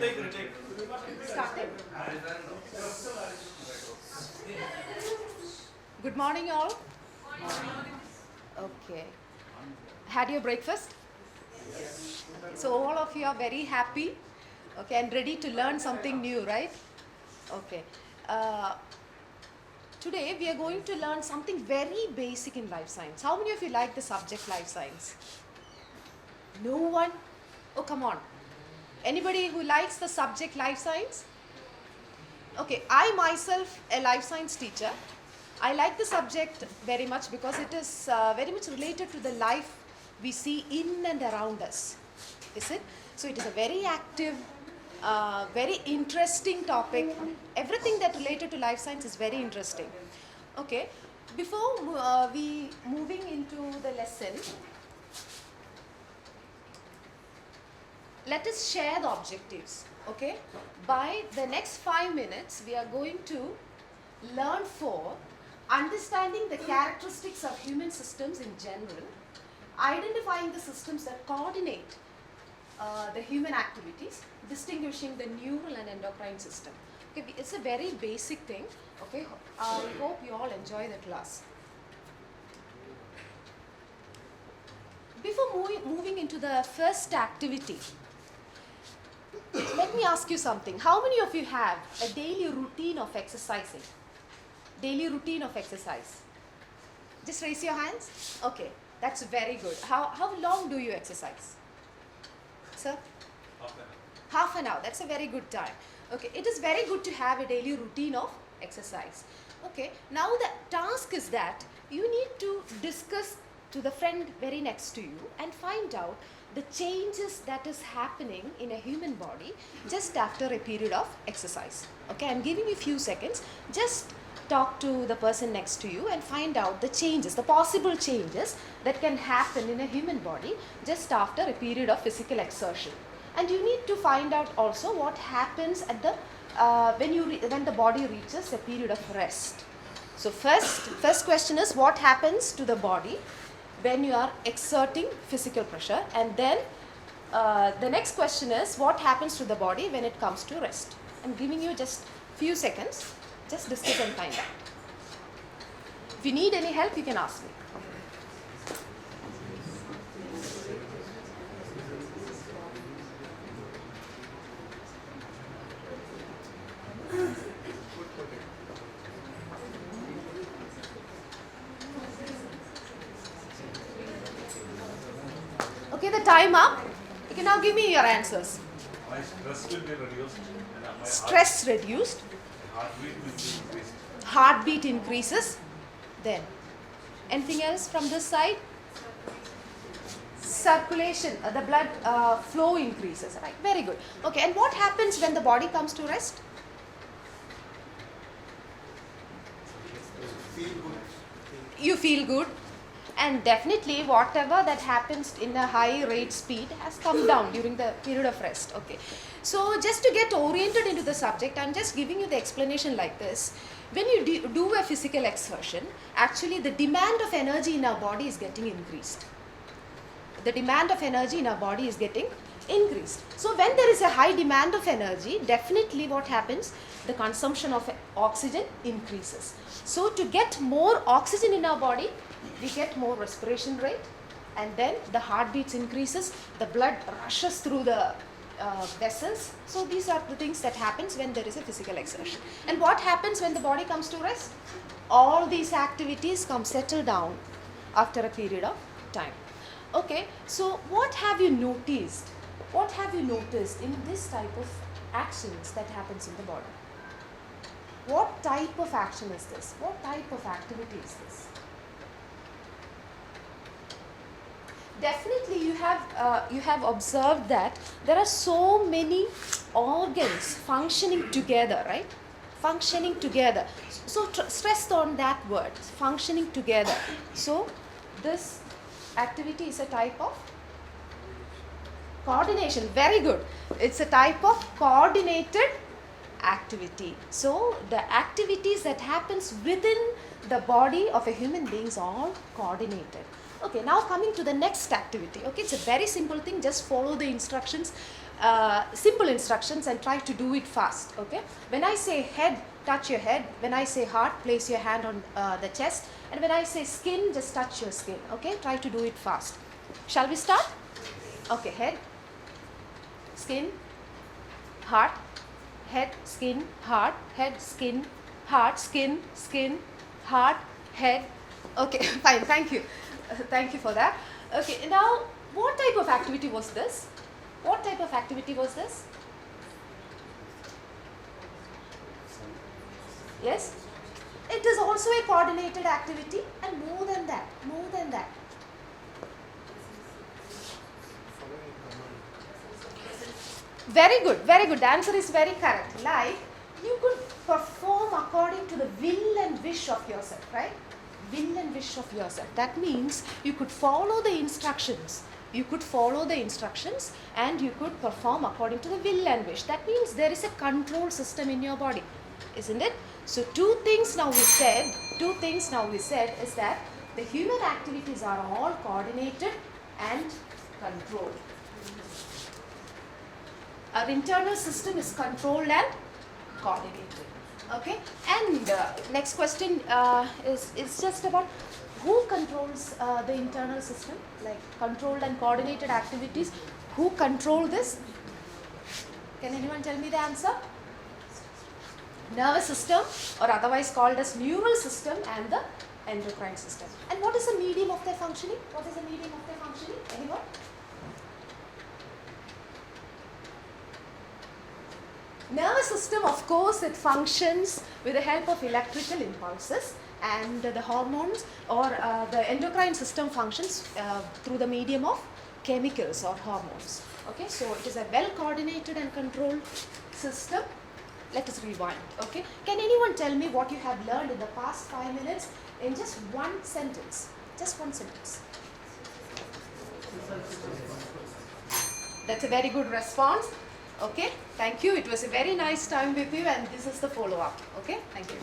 Starting. Good morning, all. Okay. Had your breakfast? Yes. So all of you are very happy, okay, and ready to learn something new, right? Okay. Uh, Today we are going to learn something very basic in life science. How many of you like the subject life science? No one? Oh, come on. Anybody who likes the subject life science? Okay, I myself a life science teacher. I like the subject very much because it is very much related to the life we see in and around us. Is it? So it is a very active, very interesting topic. Everything that related to life science is very interesting. Okay, before we moving into the lesson, let us share the objectives. Okay, by the next 5 minutes we are going to learn for understanding the characteristics of human systems in general, identifying the systems that coordinate the human activities, distinguishing the neural and endocrine system. Okay, it's a very basic thing. Okay, I hope you all enjoy the class. Before moving into the first activity, let me ask you something. How many of you have a daily routine of exercising? Daily routine of exercise? Just raise your hands. Okay, that's very good. How long do you exercise? Sir? Half an hour. That's a very good time. Okay, it is very good to have a daily routine of exercise. Okay, now the task is that you need to discuss to the friend very next to you and find out the changes that is happening in a human body just after a period of exercise. Okay, I'm giving you a few seconds. Just talk to the person next to you and find out the changes, the possible changes that can happen in a human body just after a period of physical exertion. And you need to find out also what happens at the when the body reaches a period of rest. So first question is, what happens to the body when you are exerting physical pressure, and then the next question is, what happens to the body when it comes to rest? I'm giving you just few seconds. Just discuss and find out. If you need any help, you can ask me. Okay, the time up. You can now give me your answers. My stress will be reduced. And my Stress reduced. heartbeat will be increased. Heartbeat increases. Then anything else from this side? Circulation, the blood flow increases, right? Very good. Okay, and what happens when the body comes to rest? You feel good, and definitely whatever that happens in a high rate speed has come down during the period of rest. Okay, so just to get oriented into the subject, I'm just giving you the explanation like this. When you do a physical exertion, actually the demand of energy in our body is getting increased. The demand of energy in our body is getting increased. So when there is a high demand of energy, definitely what happens? The consumption of oxygen increases. So to get more oxygen in our body, we get more respiration rate, and then the heartbeats increases, the blood rushes through the vessels. So these are the things that happens when there is a physical exertion. And what happens when the body comes to rest? All these activities come settle down after a period of time. Okay, so what have you noticed? What have you noticed in this type of actions that happens in the body? What type of action is this? What type of activity is this? Definitely you have observed that there are so many organs functioning together, right? Functioning together. So stress on that word, functioning together. So this activity is a type of coordination. Very good. It's a type of coordinated activity. So the activities that happens within the body of a human being is all coordinated. Okay, now coming to the next activity. Okay, it's a very simple thing. Just follow the instructions, simple instructions, and try to do it fast. Okay. When I say head, touch your head. When I say heart, place your hand on the chest. And when I say skin, just touch your skin. Okay. Try to do it fast. Shall we start? Okay. Head, skin, heart, head, skin, heart, head, skin, heart, skin, heart, head. Okay, fine, thank you. Thank you for that. Okay, now what type of activity was this? What type of activity was this? Yes? It is also a coordinated activity, and more than that, more than that. Very good, very good. The answer is very correct. Like, you could perform according to the will and wish of yourself, right? Will and wish of yourself. That means you could follow the instructions. You could follow the instructions and you could perform according to the will and wish. That means there is a control system in your body, isn't it? So two things now we said is that the human activities are all coordinated and controlled. Our internal system is controlled and coordinated. Okay, and next question is just about who controls the internal system, like controlled and coordinated activities. Who control this? Can anyone tell me the answer? Nervous system, or otherwise called as neural system, and the endocrine system. And what is the medium of their functioning? What is the medium of their functioning? Anyone? Nervous system, of course, it functions with the help of electrical impulses, and the hormones or the endocrine system functions through the medium of chemicals or hormones. Okay, so it is a well coordinated and controlled system. Let us rewind. Okay, can anyone tell me what you have learned in the past 5 minutes in just one sentence? Just one sentence. That's a very good response. Okay, thank you. It was a very nice time with you, and this is the follow-up. Okay, thank you.